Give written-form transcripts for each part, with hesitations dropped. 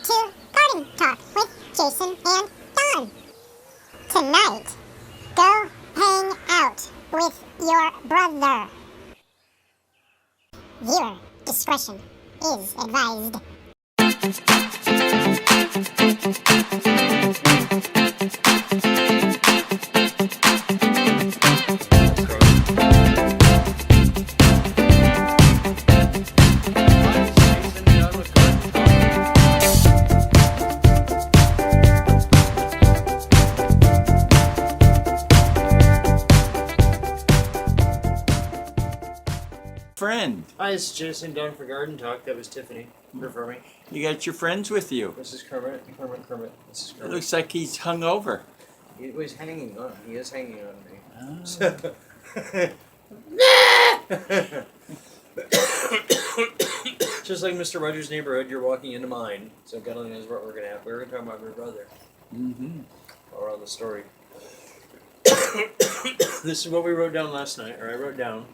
to Garden Talk with Jason and Don. Tonight, go hang out with your brother. Viewer discretion is advised. Friend. Hi, it's Jason down for Garden Talk. That was Tiffany for me. You got your friends with you. This is Kermit. This is It Kermit. looks like he's hungover. He was hanging on. He is hanging on me. Oh. So- Just like Mr. Rogers' Neighborhood, you're walking into mine. So God only knows what we're going to have. We're going to talk about my brother. Mm-hmm. While we're on the story. This is what we wrote down last night, or I wrote down.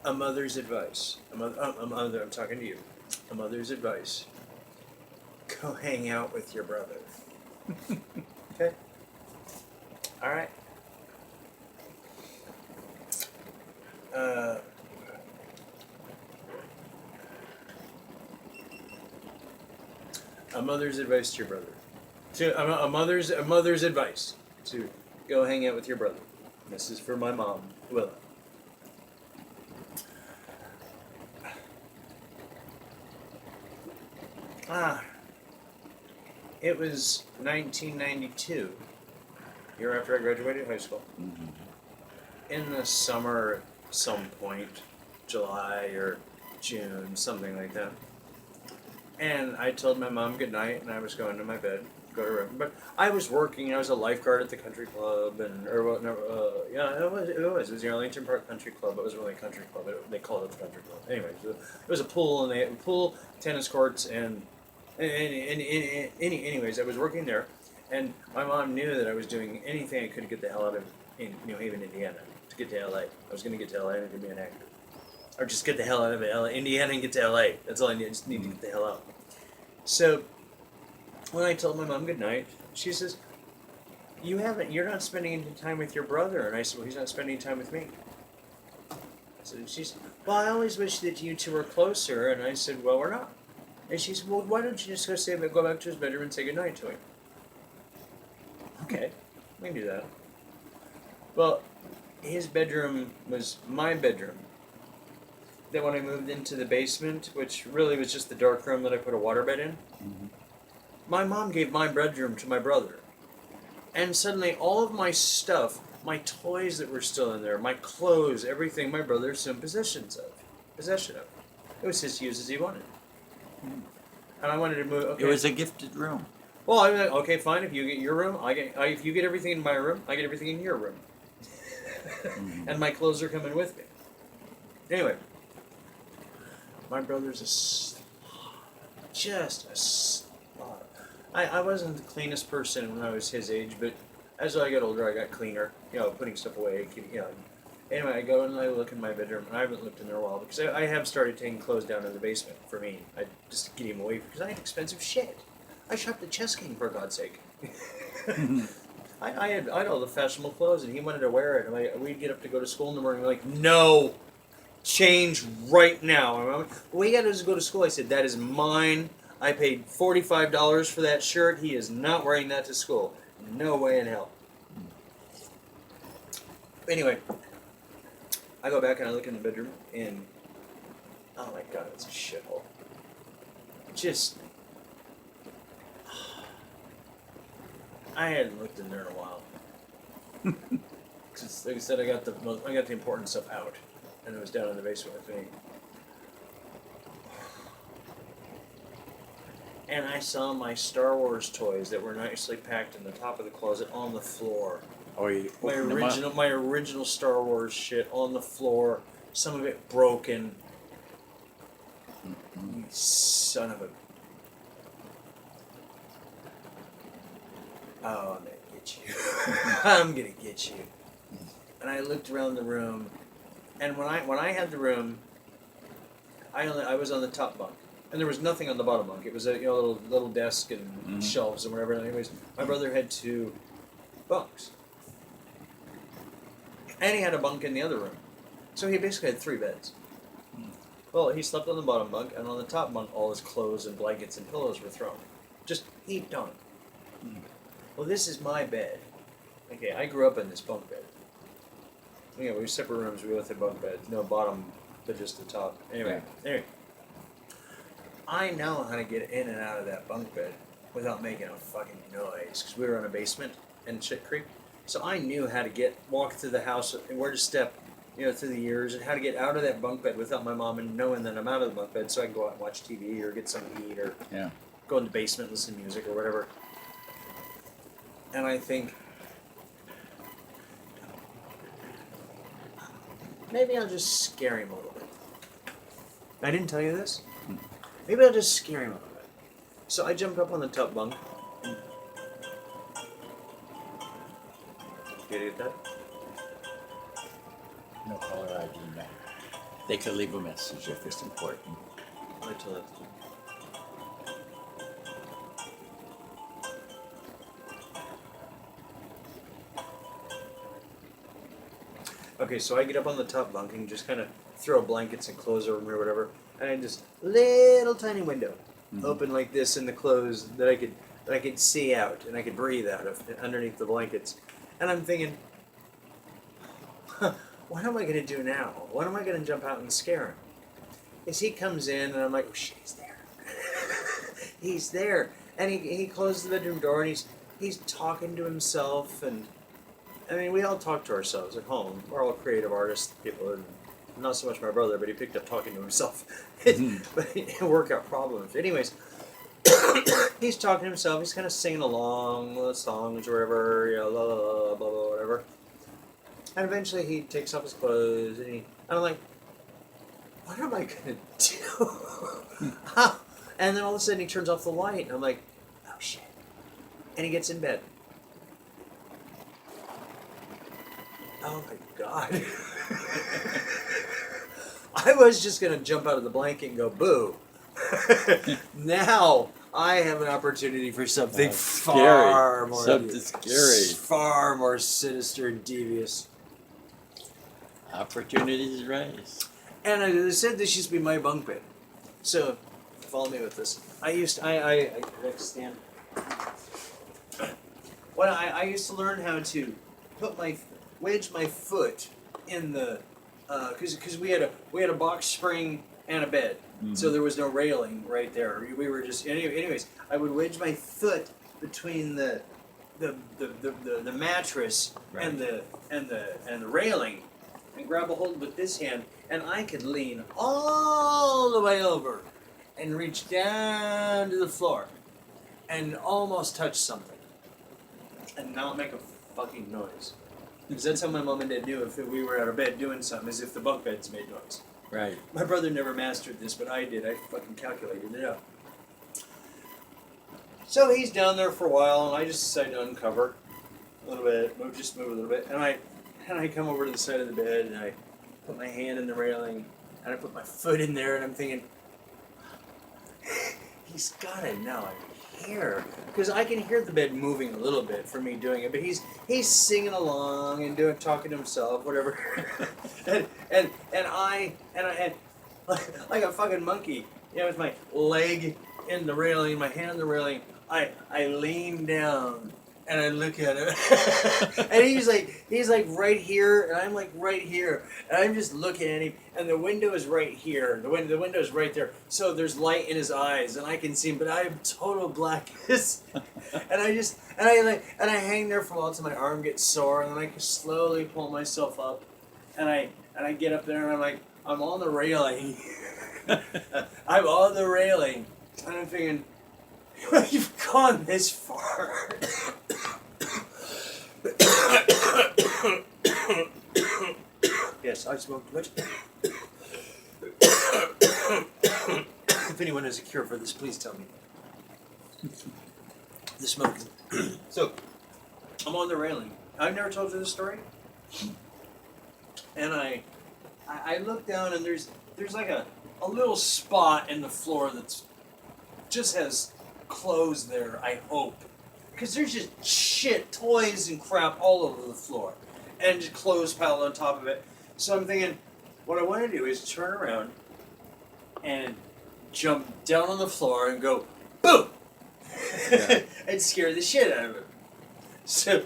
A mother's advice. I'm talking to you. A mother's advice. Go hang out with your brother. Okay? Alright. A mother's advice to your brother. A mother's advice to go hang out with your brother. This is for my mom, Willa. It was 1992, year after I graduated high school. Mm-hmm. In the summer, at some point, July or June, something like that. And I told my mom goodnight, and I was going to my bed, go to room. But I was working. I was a lifeguard at the country club, it was the Arlington Park Country Club. It wasn't really a country club. They called it the country club. Anyway, it was a pool, and they had a pool, tennis courts, anyways, I was working there, and my mom knew that I was doing anything I could to get the hell out of New Haven, Indiana, to get to LA. I was going to get to LA and be an actor. Or just get the hell out of LA, Indiana and get to LA. That's all I need. I just need to get the hell out. So, when I told my mom goodnight, she says, you're not spending any time with your brother. And I said, well, he's not spending time with me. So she said, well, I always wish that you two were closer. And I said, well, we're not. And she said, well, why don't you just go back to his bedroom and say goodnight to him? Okay, we can do that. Well, his bedroom was my bedroom. Then when I moved into the basement, which really was just the dark room that I put a waterbed in, Mm-hmm. my mom gave my bedroom to my brother. And suddenly all of my stuff, my toys that were still in there, my clothes, everything, my brother assumed possession of. It was his to use as he wanted. And I wanted to move. Okay. It was a gifted room. Well, I'm like, okay, fine. If you get your room, if you get everything in my room, I get everything in your room. Mm-hmm. And my clothes are coming with me. Anyway, my brother's just a slob. I wasn't the cleanest person when I was his age, but as I got older, I got cleaner. Putting stuff away. Anyway, I go and I look in my bedroom, and I haven't looked in there a while because I have started taking clothes down in the basement for me. I just get him away because I had expensive shit. I shopped at Chess King, for God's sake. I had all the fashionable clothes, and he wanted to wear it. And we'd get up to go to school in the morning. We're like, no, change right now. And I'm like, well, you got to go to school. I said, that is mine. I paid $45 for that shirt. He is not wearing that to school. No way in hell. Anyway, I go back and I look in the bedroom, and oh my God, it's a shithole. Just, I hadn't looked in there in a while. Because, like I said, I got the important stuff out, and it was down in the basement with me. And I saw my Star Wars toys that were nicely packed in the top of the closet on the floor. Oh, you My opened them up. my original Star Wars shit on the floor. Some of it broken. You son of a. Oh, I'm gonna get you. I'm gonna get you. And I looked around the room, And when I had the room, I was on the top bunk, and there was nothing on the bottom bunk. It was a little desk and shelves and whatever. Anyways, my brother had 2 bunks, and he had a bunk in the other room, so he basically had 3 beds. Well, he slept on the bottom bunk, and on the top bunk, all his clothes and blankets and pillows were thrown, just heaped on. Well, this is my bed. Okay, I grew up in this bunk bed. We were separate rooms. We both had bunk beds. No bottom, but just the top. Anyway, I know how to get in and out of that bunk bed without making a fucking noise, because we were in a basement in Shit Creek. So I knew how to walk through the house and where to step, through the years, and how to get out of that bunk bed without my mom and knowing that I'm out of the bunk bed, so I can go out and watch TV or get something to eat or go in the basement, listen to music or whatever. And I think maybe I'll just scare him a little bit. I didn't tell you this. Maybe I'll just scare him a little bit. So I jumped up on the top bunk. Did you get that? No caller ID now. They could leave a message if it's important. Wait till that's done. Okay, so I get up on the top bunk and just kind of throw blankets and clothes over me or whatever, and I just little tiny window open like this in the clothes that I could see out and I could breathe out of underneath the blankets, and I'm thinking, what am I going to do now? What am I going to jump out and scare him? Is he comes in and I'm like, oh shit, he's there. He's there, and he closes the bedroom door and he's talking to himself, and I mean, we all talk to ourselves at home. We're all creative artists, people, and not so much my brother, but he picked up talking to himself. But it worked out problems. Anyways, he's talking to himself. He's kind of singing along the songs or whatever, blah, blah, blah, blah, blah, whatever. And eventually he takes off his clothes, and I'm like, what am I going to do? And then all of a sudden he turns off the light, and I'm like, oh shit. And he gets in bed. Oh my god. I was just going to jump out of the blanket and go, boo. Now I have an opportunity for something far more far more sinister and devious. Opportunities rise. And I said this used to be my bunk bed. So follow me with this. I stand. Well, I used to learn how to wedge my foot in the because we had a box spring and a bed, so there was no railing right there. We were just anyways. I would wedge my foot between the mattress and the railing, and grab a hold with this hand, and I could lean all the way over and reach down to the floor and almost touch something and not make a fucking noise. Because that's how my mom and dad knew if we were out of bed doing something, as if the bunk beds made noise. Right. My brother never mastered this, but I did. I fucking calculated it out. So he's down there for a while, and I just decide to uncover a little bit, move a little bit, and I come over to the side of the bed, and I put my hand in the railing, and I put my foot in there, and I'm thinking, he's got it now. Here, because I can hear the bed moving a little bit from me doing it, but he's singing along and talking to himself, whatever, and I like a fucking monkey, with my leg in the railing, my hand in the railing, I lean down and I look at him, and he's like right here, and I'm like right here, and I'm just looking at him, and the window is right here, the window is right there, so there's light in his eyes, and I can see him, but I am total blackness, and I hang there for a while till my arm gets sore, and then I can slowly pull myself up, and I get up there, and I'm like, I'm on the railing, I'm on the railing, and I'm thinking, you've gone this far. Yes, I smoked much. If anyone has a cure for this, please tell me. The smoke. So, I'm on the railing. I've never told you this story. And I look down and there's like a little spot in the floor that's just has clothes there, I hope. Because there's just shit, toys and crap all over the floor. And just clothes piled on top of it. So I'm thinking, what I want to do is turn around and jump down on the floor and go, boom! Yeah. And scare the shit out of it. So,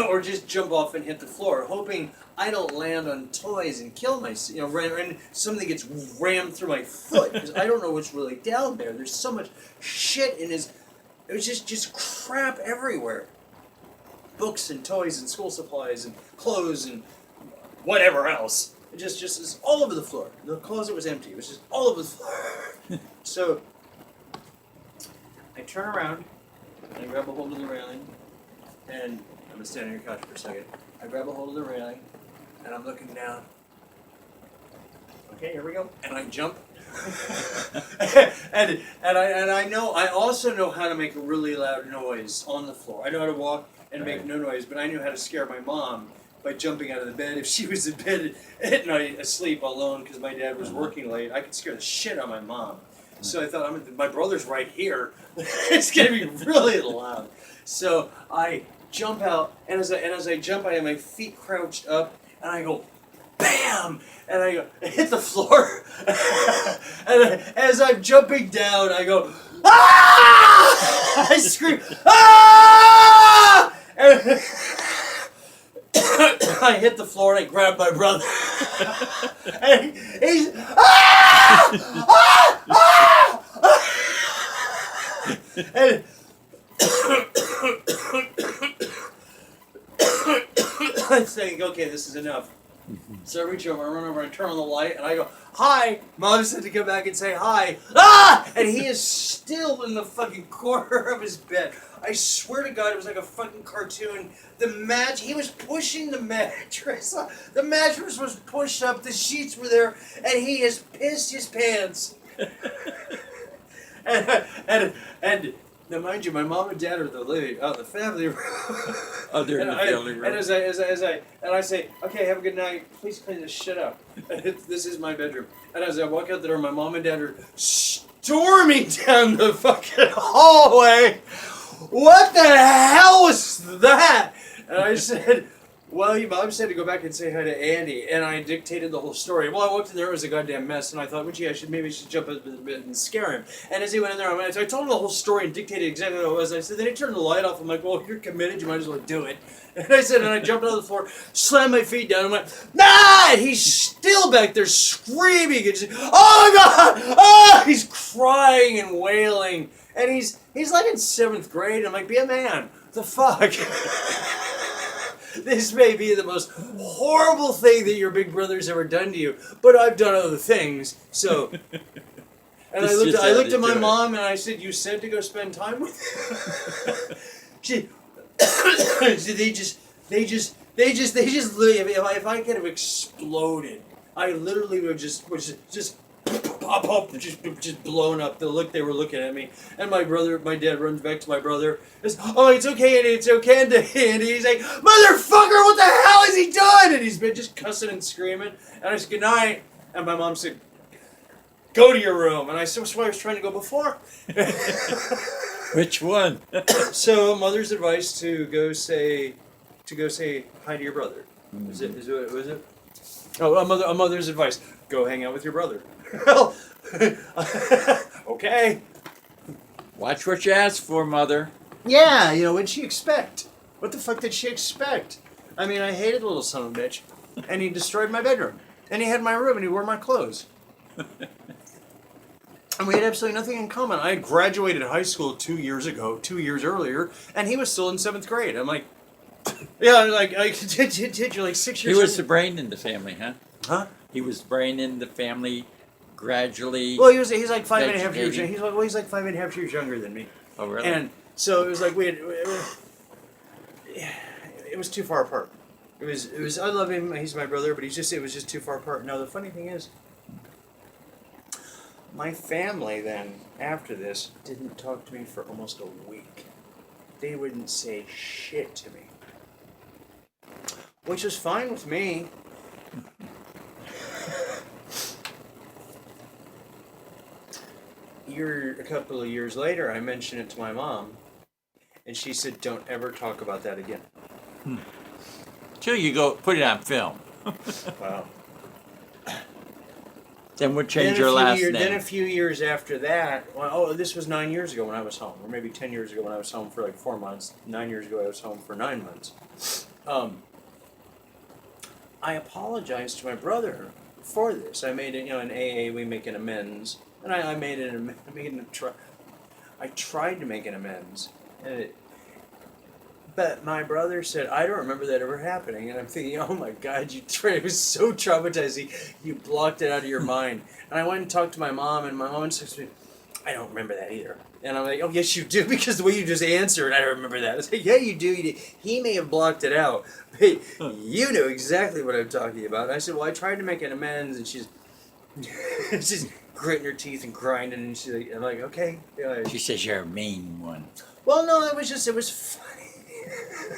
or just jump off and hit the floor, hoping I don't land on toys and kill myself, and something gets rammed through my foot, because I don't know what's really down there. There's so much shit in his, it was just crap everywhere. Books and toys and school supplies and clothes and whatever else. It just is all over the floor. The closet was empty. It was just all over the floor. So, I turn around, and I grab a hold of the railing, and I'm going to stand on your couch for a second. I grab a hold of the railing, and I'm looking down. Okay, here we go. And I jump. and I also know how to make a really loud noise on the floor. I know how to walk and make no noise, but I knew how to scare my mom by jumping out of the bed. If she was in bed at night asleep alone because my dad was working late, I could scare the shit out of my mom. So I thought, my brother's right here. It's going to be really loud. So I jump out, and as I jump, I have my feet crouched up, and I go, BAM! And I hit the floor. And as I'm jumping down, I go, ah! I scream, ah! And I hit the floor and I grab my brother. And he's, ah! Ah! Ah! And I'm saying, okay, this is enough. So I reach over, I run over, I turn on the light, and I go, hi! Mom said to come back and say hi. Ah! And he is still in the fucking corner of his bed. I swear to God, it was like a fucking cartoon. He was pushing the mattress. The mattress was pushed up, the sheets were there, and he has pissed his pants. and now, mind you, my mom and dad are the family room. Oh, they're in the family room. And I say, okay, have a good night. Please clean this shit up. This is my bedroom. And as I walk out the door, my mom and dad are storming down the fucking hallway. What the hell was that? And I said, well, your mom said to go back and say hi to Andy, and I dictated the whole story. Well, I walked in there, it was a goddamn mess, and I thought, well, gee, maybe I should jump up a bit and scare him. And as he went in there, I told him the whole story and dictated exactly what it was. I said, then he turned the light off. I'm like, well, if you're committed, you might as well do it. And I said, and I jumped on the floor, slammed my feet down, and went, nah! And he's still back there screaming, and just, oh my God! Oh! He's crying and wailing, and he's like in 7th grade. I'm like, be a man. What the fuck? This may be the most horrible thing that your big brother's ever done to you, but I've done other things, so. And I looked at my mom and I said, "You said to go spend time with him." They just literally. If I could have exploded, I literally would just pop up, just blown up. They were looking at me, and my dad runs back to my brother. Says, "Oh, it's okay, Andy, it's okay, Andy." And he's like, "Motherfucker, what the hell is he doing?" And he's been just cussing and screaming. And I said, "Good night." And my mom said, "Go to your room." And I said, "That's why I was trying to go before." Which one? So, mother's advice to go say hi to your brother. Was it? Oh, a mother's advice: go hang out with your brother. Well, okay. Watch what you ask for, Mother. Yeah, what'd she expect? What the fuck did she expect? I mean, I hated the little son of a bitch, and he destroyed my bedroom, and he had my room, and he wore my clothes. And we had absolutely nothing in common. I graduated high school 2 years earlier, and he was still in 7th grade. I'm like, yeah, you're like 6 years. He was the brain in the family, huh? Huh? He was the brain in the family, gradually. Well, he's like 5.5 years. vegetating. He's like 5.5 years younger than me. Oh, really? And so it was like it was too far apart. It was. I love him. He's my brother, but it was just too far apart. Now the funny thing is, my family then after this didn't talk to me for almost a week. They wouldn't say shit to me, which was fine with me. a couple of years later, I mentioned it to my mom, and she said, "Don't ever talk about that again." Till you go put it on film. Wow. Then we'll change your last name. Then a few years after that, well, this was 9 years ago when I was home, or maybe 10 years ago when I was home for like 4 months. 9 years ago I was home for 9 months. I apologized to my brother for this. I made it, in AA we make an amends, and I tried to make an amends, but my brother said, "I don't remember that ever happening." And I'm thinking, "Oh my God, it was so traumatizing. You blocked it out of your mind." And I went and talked to my mom, and my mom said to me, "I don't remember that either." And I'm like, "Oh, yes, you do, because the way you just answered, I don't remember that." I was like, "Yeah, you do. He may have blocked it out, but you know exactly what I'm talking about." And I said, "Well, I tried to make an amends," and she's gritting her teeth and grinding, and she's like, I'm like, "Okay." She says you're a mean one. Well, no, it was funny.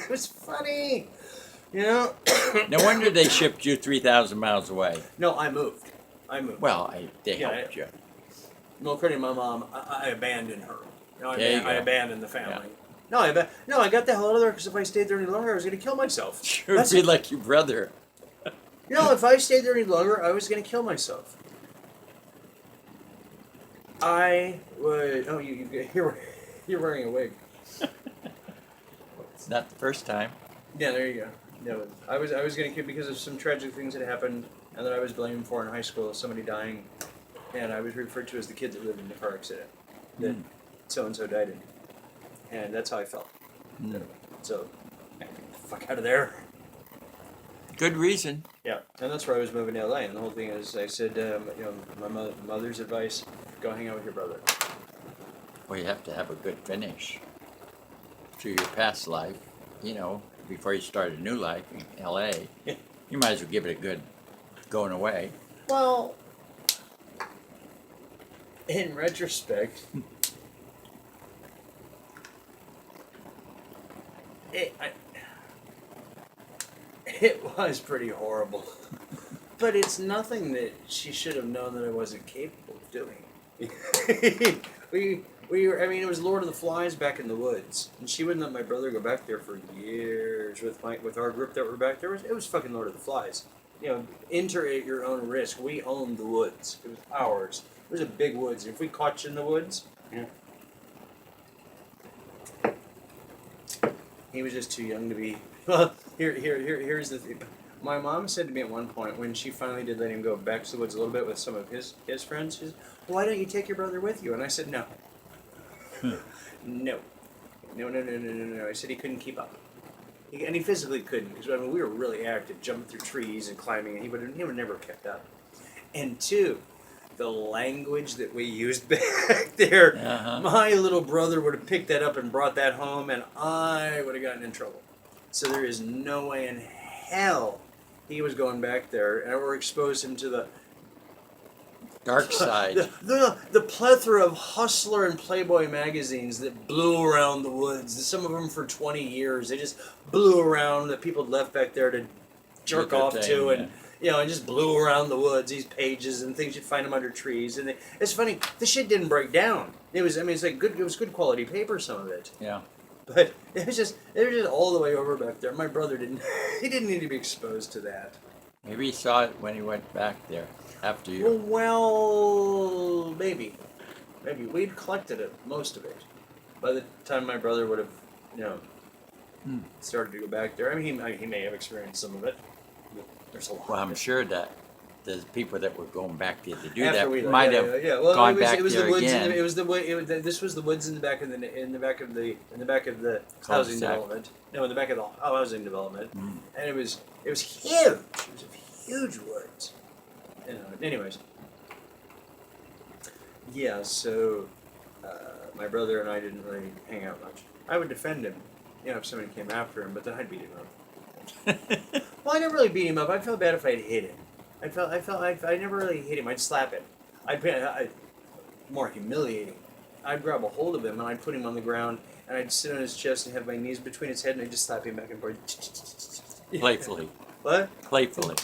It was funny, No wonder they shipped you 3,000 miles away. No, I moved. Well, they helped you. No, according to my mom, I abandoned her. I abandoned the family. Yeah. No, I got the hell out of there because if I stayed there any longer, I was going to kill myself. Sure, would be like your brother. No, if I stayed there any longer, I was going to kill myself. I would. Oh, you're wearing a wig. It's not the first time. Yeah, there you go. No, I was going to kill because of some tragic things that happened and that I was blamed for in high school. Somebody dying, and I was referred to as the kid that lived in the car accident that so and so died in, and that's how I felt. So, get the fuck out of there. Good reason. Yeah, and that's where I was moving to LA. And the whole thing is, I said, my mother's advice: go hang out with your brother. Well, you have to have a good finish to your past life, before you start a new life in LA. Yeah. You might as well give it a good going away. Well, in retrospect, it was pretty horrible. But it's nothing that she should have known that I wasn't capable of doing. It was Lord of the Flies back in the woods, and she wouldn't let my brother go back there for years with our group that were back there. It was fucking Lord of the Flies. Enter at your own risk. We owned the woods. It was ours. It was a big woods. If we caught you in the woods, he was just too young to be. Well, here's the thing. My mom said to me at one point when she finally did let him go back to the woods a little bit with some of his friends, she said, "Why don't you take your brother with you?" And I said, "No." No. I said he couldn't keep up. And he physically couldn't, because we were really active, jumping through trees and climbing, and he would never have kept up. And two, the language that we used back there, my little brother would have picked that up and brought that home, and I would have gotten in trouble. So there is no way in hell he was going back there, and or exposed him to the dark side. The plethora of Hustler and Playboy magazines that blew around the woods. Some of them for 20 years. They just blew around that people left back there to jerk off to, and and just blew around the woods. These pages and things, you'd find them under trees. And it's funny, the shit didn't break down. It was like good. It was good quality paper, some of it. Yeah. But it was just all the way over back there. My brother didn't. He didn't need to be exposed to that. Maybe he saw it when he went back there after you. Well, maybe we'd collected it, most of it. By the time my brother would have, started to go back there. I mean, he may have experienced some of it. But there's a lot. Well, I'm sure that the people that were going back there to do After that we left, might have Well, gone it was, back it was there the woods again. This was the woods in the back of the housing development. No, in the back of the housing development, and it was huge. It was huge woods. Anyways, yeah. So my brother and I didn't really hang out much. I would defend him, if somebody came after him, but then I'd beat him up. Well, I never really beat him up. I'd feel bad if I'd hit him. I never really hit him. I'd slap him. I'd more humiliating. I'd grab a hold of him and I'd put him on the ground and I'd sit on his chest and have my knees between his head and I'd just slap him back and forth. Playfully. What? Playfully.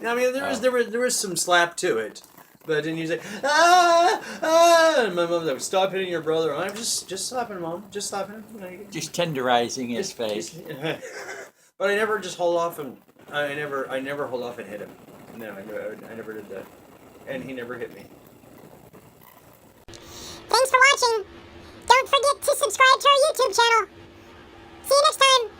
I mean, there was some slap to it, But then he's like, and my mom's like, stop hitting your brother. I'm just slapping him, Mom. Just slapping him. Just tenderizing his face. But I never just hold off and I never hold off and hit him. No, I never did that. And he never hit me. Thanks for watching. Don't forget to subscribe to our YouTube channel. See you next time.